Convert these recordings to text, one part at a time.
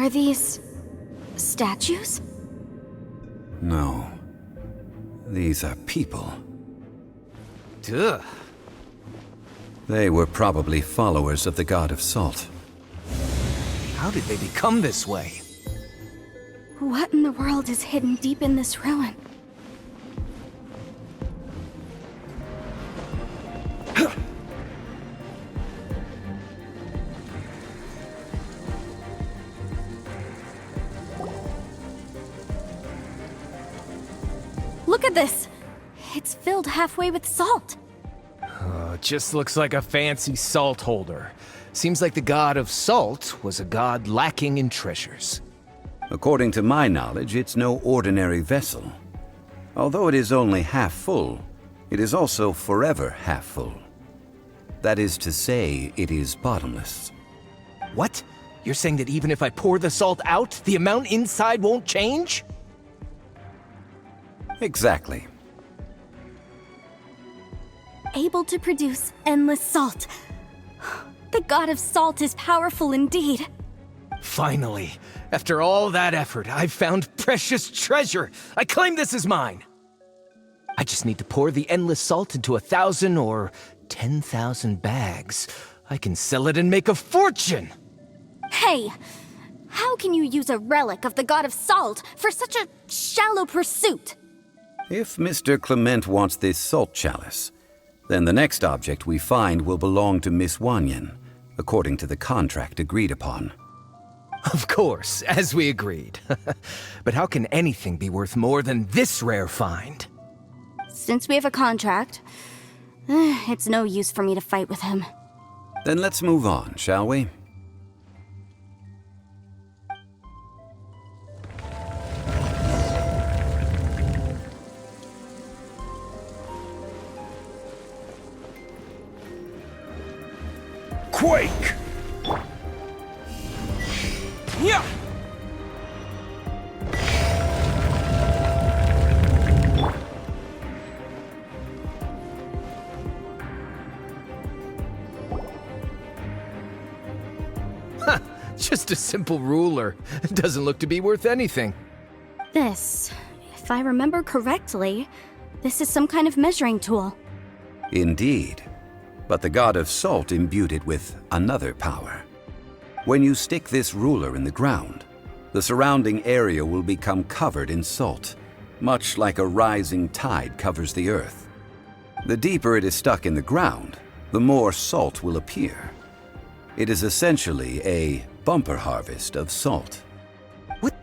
Are these statues? No. These are people. Duh. They were probably followers of the god of salt. How did they become this way? What in the world is hidden deep in this ruin? Look at this! It's filled halfway with salt. It just looks like a fancy salt holder. Seems like the god of salt was a god lacking in treasures. According to my knowledge, it's no ordinary vessel. Although it is only half full, it is also forever half full. That is to say, it is bottomless. What? You're saying that even if I pour the salt out, the amount inside won't change? Exactly. Able to produce endless salt. The god of salt is powerful indeed. Finally, after all that effort, I've found precious treasure. I claim this as mine. I just need to pour the endless salt into 1,000 or 10,000 bags. I can sell it and make a fortune. Hey, how can you use a relic of the god of salt for such a shallow pursuit? If Mr. Clement wants this salt chalice, then the next object we find will belong to Miss Wanyan, according to the contract agreed upon. Of course, as we agreed. But how can anything be worth more than this rare find? Since we have a contract, it's no use for me to fight with him. Then let's move on, shall we? Quake! Yeah! Huh, just a simple ruler. It doesn't look to be worth anything. This, if I remember correctly, this is some kind of measuring tool. Indeed. But the god of salt imbued it with another power. When you stick this ruler in the ground, the surrounding area will become covered in salt, much like a rising tide covers the earth. The deeper it is stuck in the ground, the more salt will appear. It is essentially a bumper harvest of salt. What?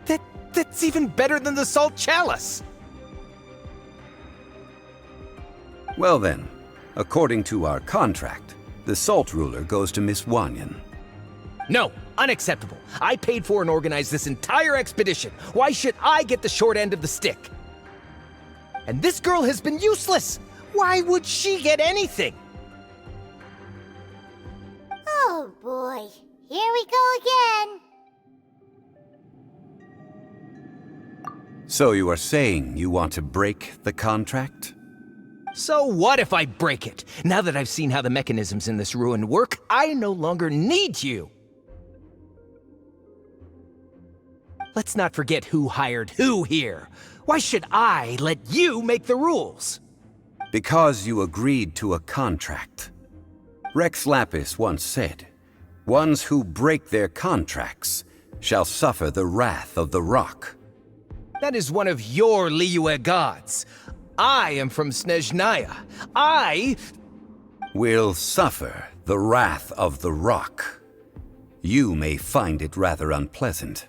That's even better than the salt chalice! Well then, according to our contract, the salt ruler goes to Miss Wanyan. No, unacceptable. I paid for and organized this entire expedition. Why should I get the short end of the stick? And this girl has been useless. Why would she get anything? Oh boy, here we go again. So you are saying you want to break the contract? So what if I break it? Now that I've seen how the mechanisms in this ruin work, I no longer need you. Let's not forget who hired who here. Why should I let you make the rules? Because you agreed to a contract. Rex Lapis once said, "Ones who break their contracts shall suffer the wrath of the rock." That is one of your Liyue gods. I am from Snezhnaya. I Will suffer the wrath of the rock. You may find it rather unpleasant.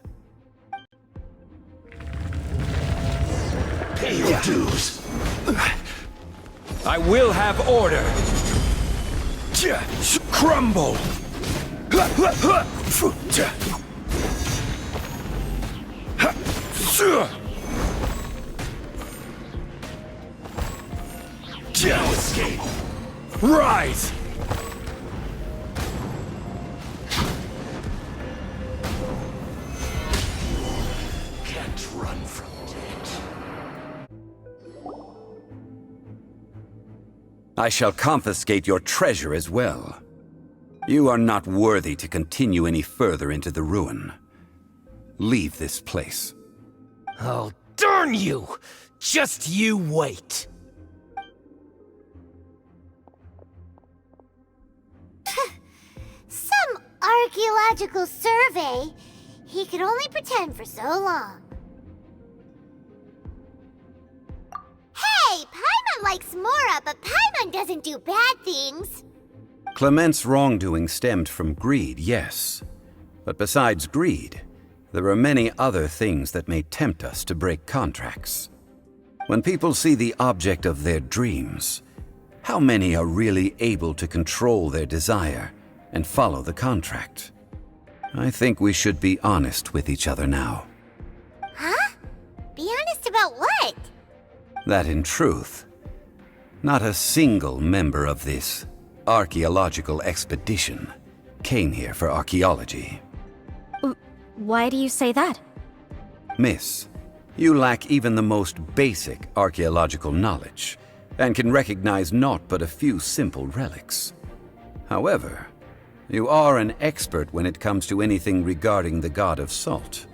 Pay your dues. I will have order. Crumble. No escape. Rise. Can't run from death. I shall confiscate your treasure as well. You are not worthy to continue any further into the ruin. leave this place. Oh, darn you! Just you wait! Some archaeological survey. He could only pretend for so long. Hey, Paimon likes Mora, but Paimon doesn't do bad things. Clement's wrongdoing stemmed from greed, yes. But besides greed, there are many other things that may tempt us to break contracts. When people see the object of their dreams, how many are really able to control their desire and follow the contract? I think we should be honest with each other now. Huh? Be honest about what? That in truth, not a single member of this archaeological expedition came here for archaeology. Why do you say that? Miss, you lack even the most basic archaeological knowledge, and can recognize naught but a few simple relics. However, you are an expert when it comes to anything regarding the God of Salt.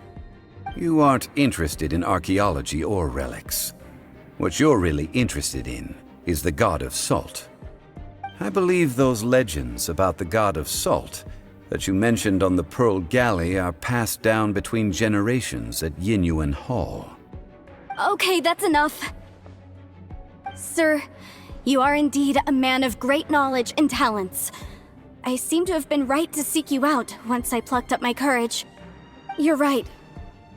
You aren't interested in archaeology or relics. What you're really interested in is the God of Salt. I believe those legends about the God of Salt that you mentioned on the Pearl Galley are passed down between generations at Yinyuan Hall. Okay, that's enough. Sir, you are indeed a man of great knowledge and talents. I seem to have been right to seek you out once I plucked up my courage. You're right.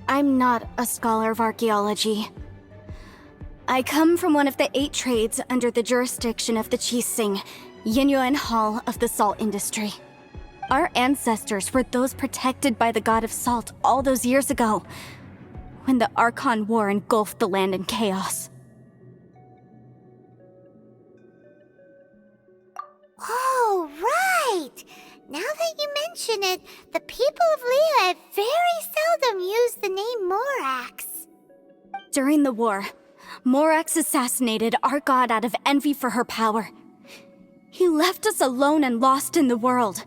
I'm not a scholar of archaeology. I come from one of the 8 trades under the jurisdiction of the Qixing, Yinyuan Hall of the salt industry. Our ancestors were those protected by the God of Salt all those years ago, when the Archon War engulfed the land in chaos. Oh, right! Now that you mention it, the people of Liyue have very seldom used the name Morax. During the war, Morax assassinated our god out of envy for her power. He left us alone and lost in the world.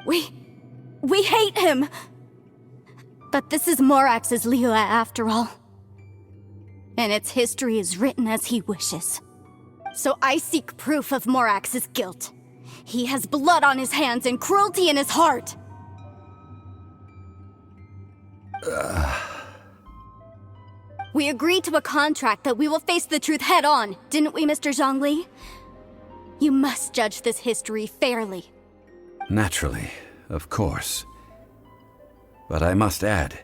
We hate him! But this is Morax's Liyue after all. And its history is written as he wishes. So I seek proof of Morax's guilt. He has blood on his hands and cruelty in his heart! We agreed to a contract that we will face the truth head on, didn't we, Mr. Zhongli? You must judge this history fairly. Naturally, of course. But I must add,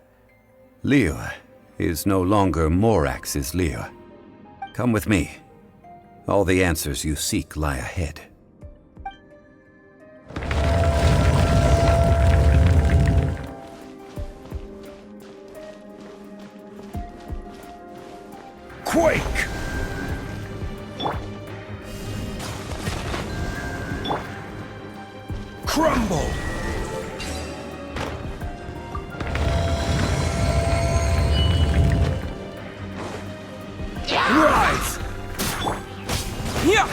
Liyue is no longer Morax's Liyue. Come with me. All the answers you seek lie ahead. Quake! Crumble! Rise! Yeah!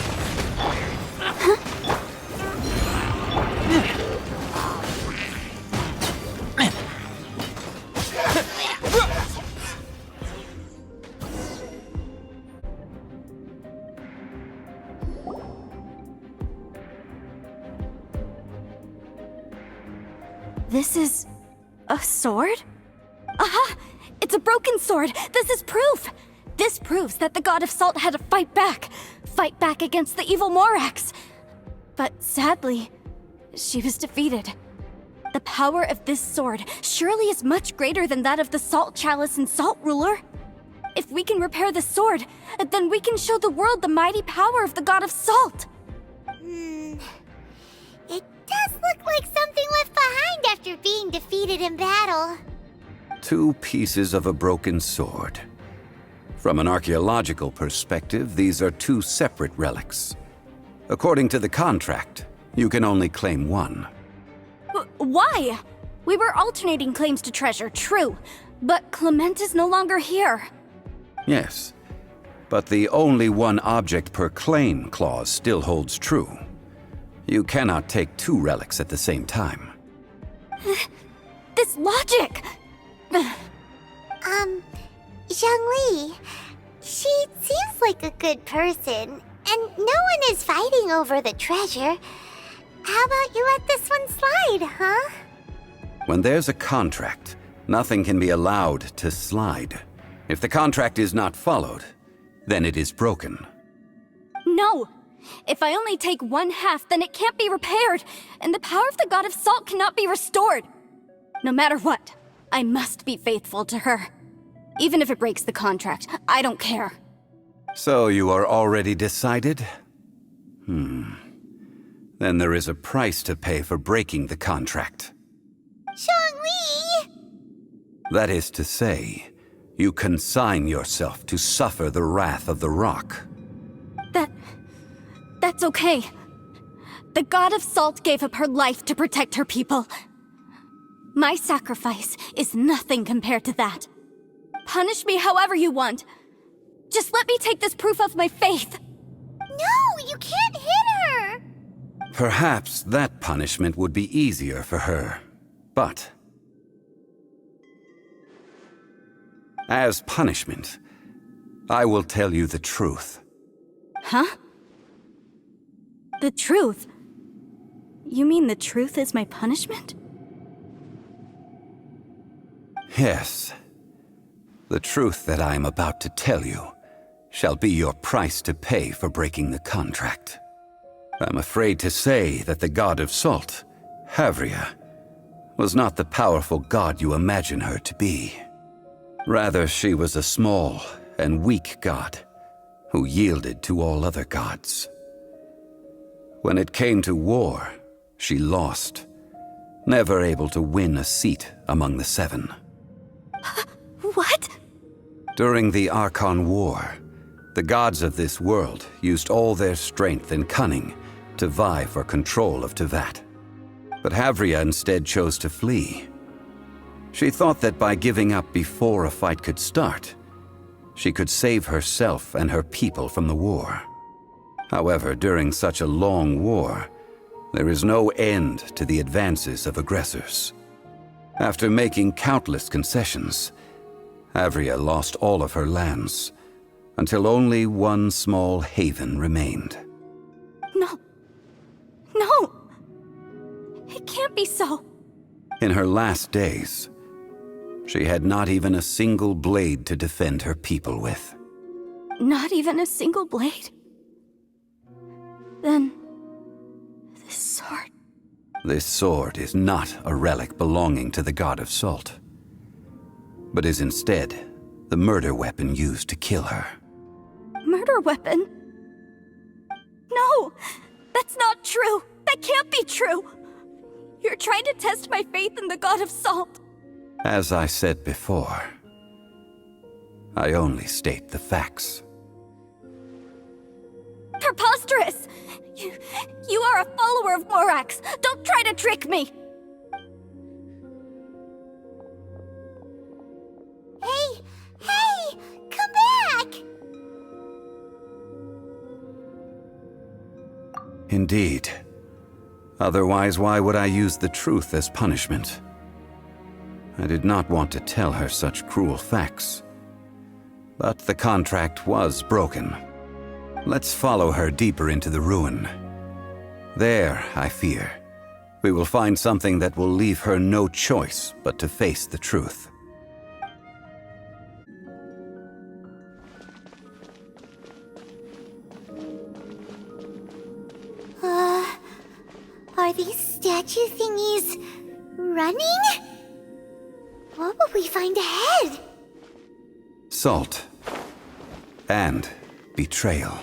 This is a sword? Aha! It's a broken sword! This is proof! This proves that the God of Salt had to fight back against the evil Morax. But sadly, she was defeated. The power of this sword surely is much greater than that of the Salt Chalice and Salt Ruler. If we can repair the sword, then we can show the world the mighty power of the God of Salt. It does look like something left behind after being defeated in battle. 2 pieces of a broken sword. From an archaeological perspective, these are 2 separate relics. According to the contract, you can only claim one. Why? We were alternating claims to treasure, true, but Clement is no longer here. Yes, but the only one object per claim clause still holds true. You cannot take 2 relics at the same time. This logic! Zhongli, she seems like a good person, and no one is fighting over the treasure. How about you let this one slide, huh? When there's a contract, nothing can be allowed to slide. If the contract is not followed, then it is broken. No! If I only take one half, then it can't be repaired, and the power of the God of Salt cannot be restored. No matter what, I must be faithful to her. Even if it breaks the contract, I don't care. So you are already decided? Then there is a price to pay for breaking the contract. Zhongli! That is to say, you consign yourself to suffer the wrath of the rock. That's okay. The God of Salt gave up her life to protect her people. My sacrifice is nothing compared to that. Punish me however you want. Just let me take this proof of my faith. No, you can't hit her! Perhaps that punishment would be easier for her, but as punishment, I will tell you the truth. Huh? The truth? You mean the truth is my punishment? Yes. The truth that I am about to tell you shall be your price to pay for breaking the contract. I'm afraid to say that the God of Salt, Havria, was not the powerful god you imagine her to be. Rather, she was a small and weak god who yielded to all other gods. When it came to war, she lost, never able to win a seat among the seven. What? During the Archon War, the gods of this world used all their strength and cunning to vie for control of Teyvat. But Havria instead chose to flee. She thought that by giving up before a fight could start, she could save herself and her people from the war. However, during such a long war, there is no end to the advances of aggressors. After making countless concessions, Havria lost all of her lands, until only one small haven remained. No. No! It can't be so. In her last days, she had not even a single blade to defend her people with. Not even a single blade? Then... this sword... This sword is not a relic belonging to the God of Salt, but is instead the murder weapon used to kill her. Murder weapon? No! That's not true! That can't be true! You're trying to test my faith in the God of Salt! As I said before, I only state the facts. Preposterous! You are a follower of Morax! Don't try to trick me! Hey! Come back! Indeed. Otherwise, why would I use the truth as punishment? I did not want to tell her such cruel facts. But the contract was broken. Let's follow her deeper into the ruin. There, I fear, we will find something that will leave her no choice but to face the truth. Are these statue thingies running? What will we find ahead? Salt and betrayal.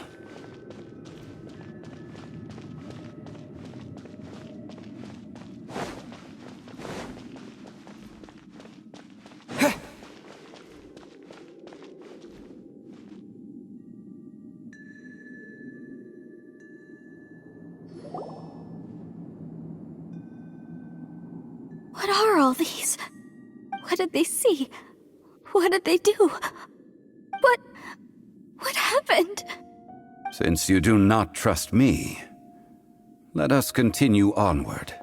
What are all these? What did they see? What did they do? What happened? Since you do not trust me, let us continue onward.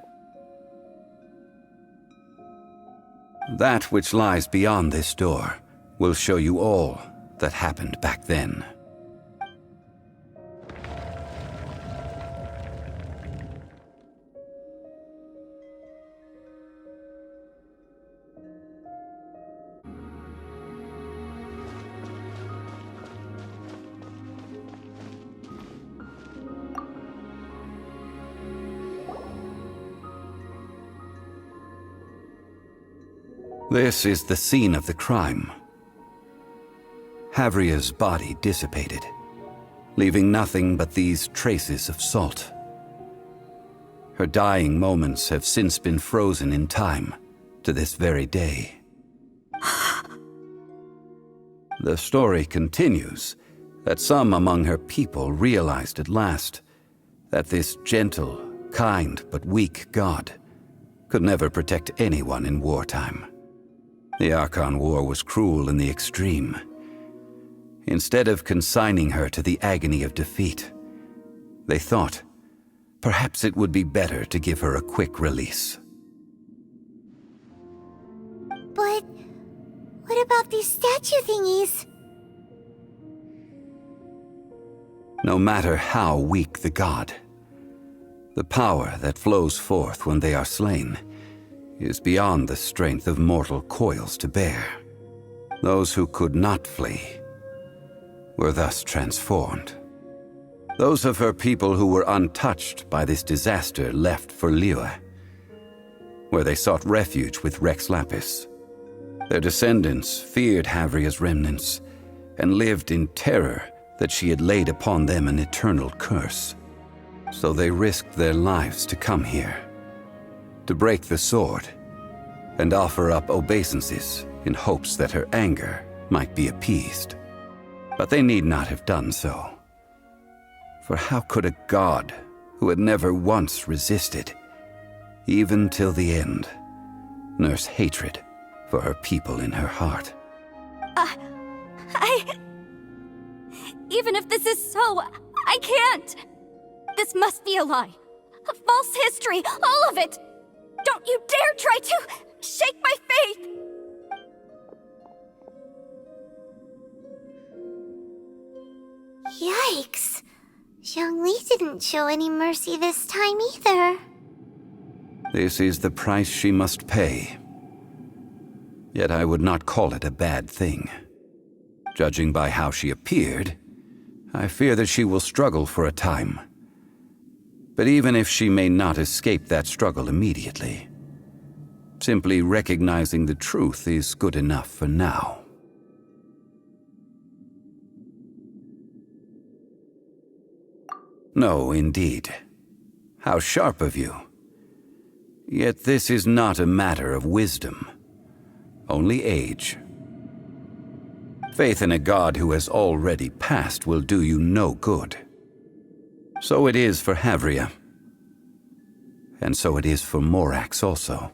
That which lies beyond this door will show you all that happened back then. This is the scene of the crime. Havria's body dissipated, leaving nothing but these traces of salt. Her dying moments have since been frozen in time to this very day. The story continues that some among her people realized at last that this gentle, kind, but weak god could never protect anyone in wartime. The Archon War was cruel in the extreme. Instead of consigning her to the agony of defeat, they thought perhaps it would be better to give her a quick release. But what about these statue thingies? No matter how weak the god, the power that flows forth when they are slain is beyond the strength of mortal coils to bear. Those who could not flee were thus transformed. Those of her people who were untouched by this disaster left for Liyue, where they sought refuge with Rex Lapis. Their descendants feared Havria's remnants and lived in terror that she had laid upon them an eternal curse. So they risked their lives to come here, to break the sword, and offer up obeisances in hopes that her anger might be appeased. But they need not have done so. For how could a god who had never once resisted, even till the end, nurse hatred for her people in her heart? Even if this is so, I can't! This must be a lie. A false history, all of it! Don't you dare try to shake my faith! Yikes. Zhongli didn't show any mercy this time either. This is the price she must pay. Yet I would not call it a bad thing. Judging by how she appeared, I fear that she will struggle for a time. But even if she may not escape that struggle immediately, simply recognizing the truth is good enough for now. No, indeed. How sharp of you. Yet this is not a matter of wisdom, only age. Faith in a god who has already passed will do you no good. So it is for Havria. And so it is for Morax also.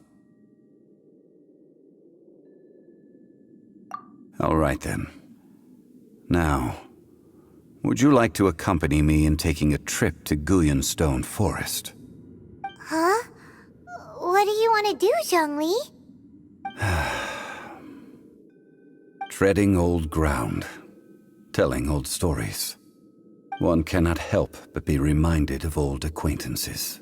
All right then. Now, would you like to accompany me in taking a trip to Guyonstone Forest? Huh? What do you want to do, Zhongli? Treading old ground, telling old stories. One cannot help but be reminded of old acquaintances.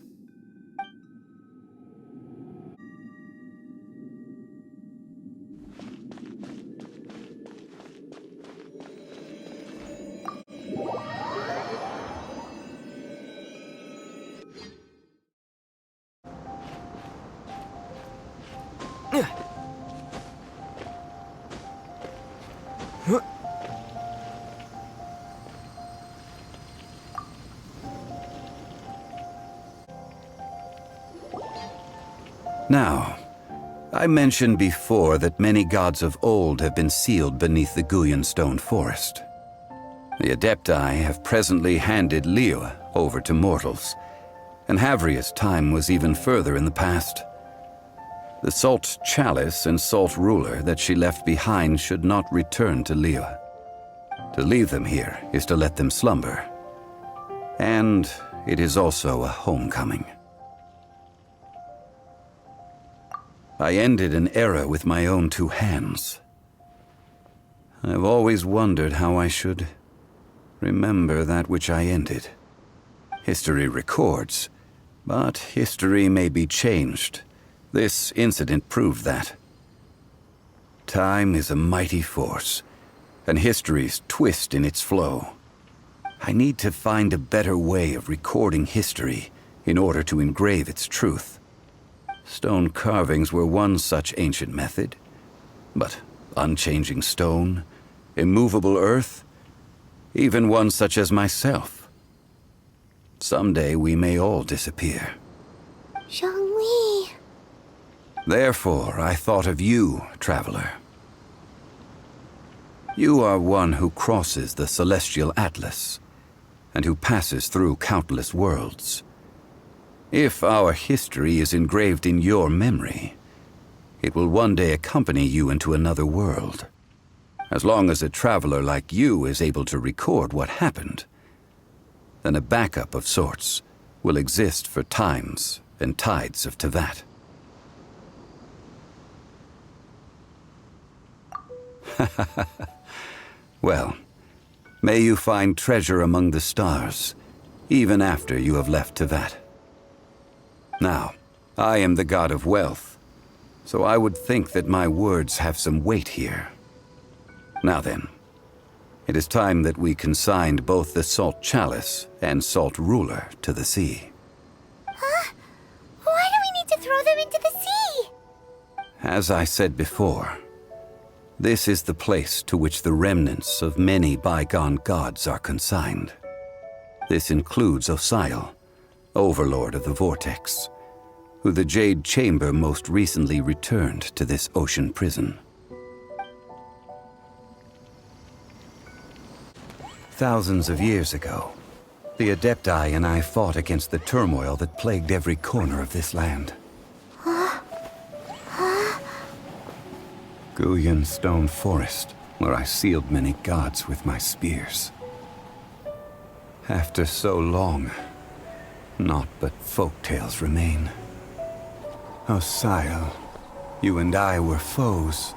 Now, I mentioned before that many gods of old have been sealed beneath the Guyonstone Forest. The Adepti have presently handed Liyue over to mortals, and Havria's time was even further in the past. The Salt Chalice and Salt Ruler that she left behind should not return to Liyue. To leave them here is to let them slumber. And it is also a homecoming. I ended an era with my own two hands. I've always wondered how I should remember that which I ended. History records, but history may be changed. This incident proved that. Time is a mighty force, and history's twist in its flow. I need to find a better way of recording history in order to engrave its truth. Stone carvings were one such ancient method, but unchanging stone, immovable earth, even one such as myself. Someday we may all disappear. Zhongli. Therefore, I thought of you, traveler. You are one who crosses the celestial atlas, and who passes through countless worlds. If our history is engraved in your memory, it will one day accompany you into another world. As long as a traveler like you is able to record what happened, then a backup of sorts will exist for times and tides of Teyvat. Well, may you find treasure among the stars, even after you have left Teyvat. Now, I am the god of wealth, so I would think that my words have some weight here. Now then, it is time that we consigned both the Salt Chalice and Salt Ruler to the sea. Huh? Why do we need to throw them into the sea? As I said before, this is the place to which the remnants of many bygone gods are consigned. This includes Osial, Overlord of the Vortex, who the Jade Chamber most recently returned to this ocean prison. Thousands of years ago, the Adepti and I fought against the turmoil that plagued every corner of this land. Guyan Stone Forest, where I sealed many gods with my spears. After so long, naught but folktales remain. Osial, you and I were foes,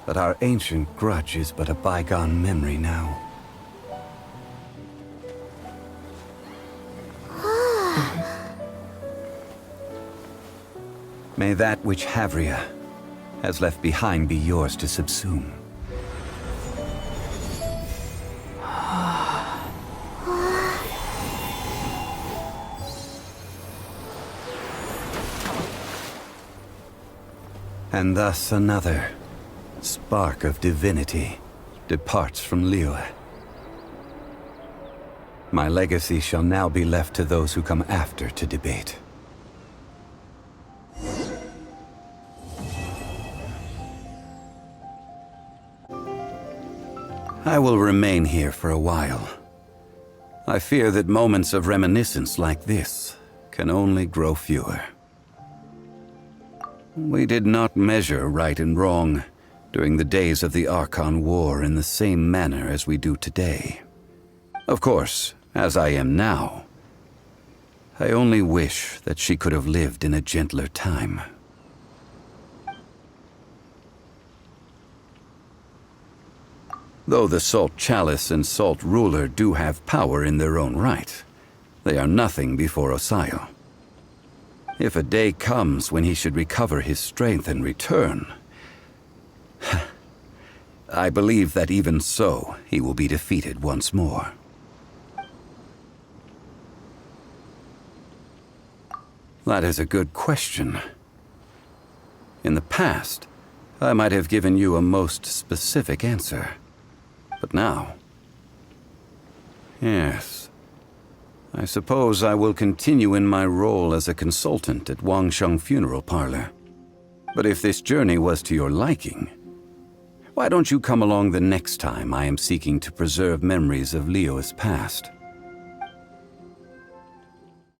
but our ancient grudge is but a bygone memory now. May that which Havria has left behind be yours to subsume. And thus another spark of divinity departs from Liyue. My legacy shall now be left to those who come after to debate. I will remain here for a while. I fear that moments of reminiscence like this can only grow fewer. We did not measure right and wrong during the days of the Archon War in the same manner as we do today. Of course, as I am now, I only wish that she could have lived in a gentler time. Though the Salt Chalice and Salt Ruler do have power in their own right, they are nothing before Osial. If a day comes when he should recover his strength and return, I believe that even so, he will be defeated once more. That is a good question. In the past, I might have given you a most specific answer. But now... Yes. I suppose I will continue in my role as a consultant at Wangsheng Funeral Parlor. But if this journey was to your liking, why don't you come along the next time I am seeking to preserve memories of Liyue's past?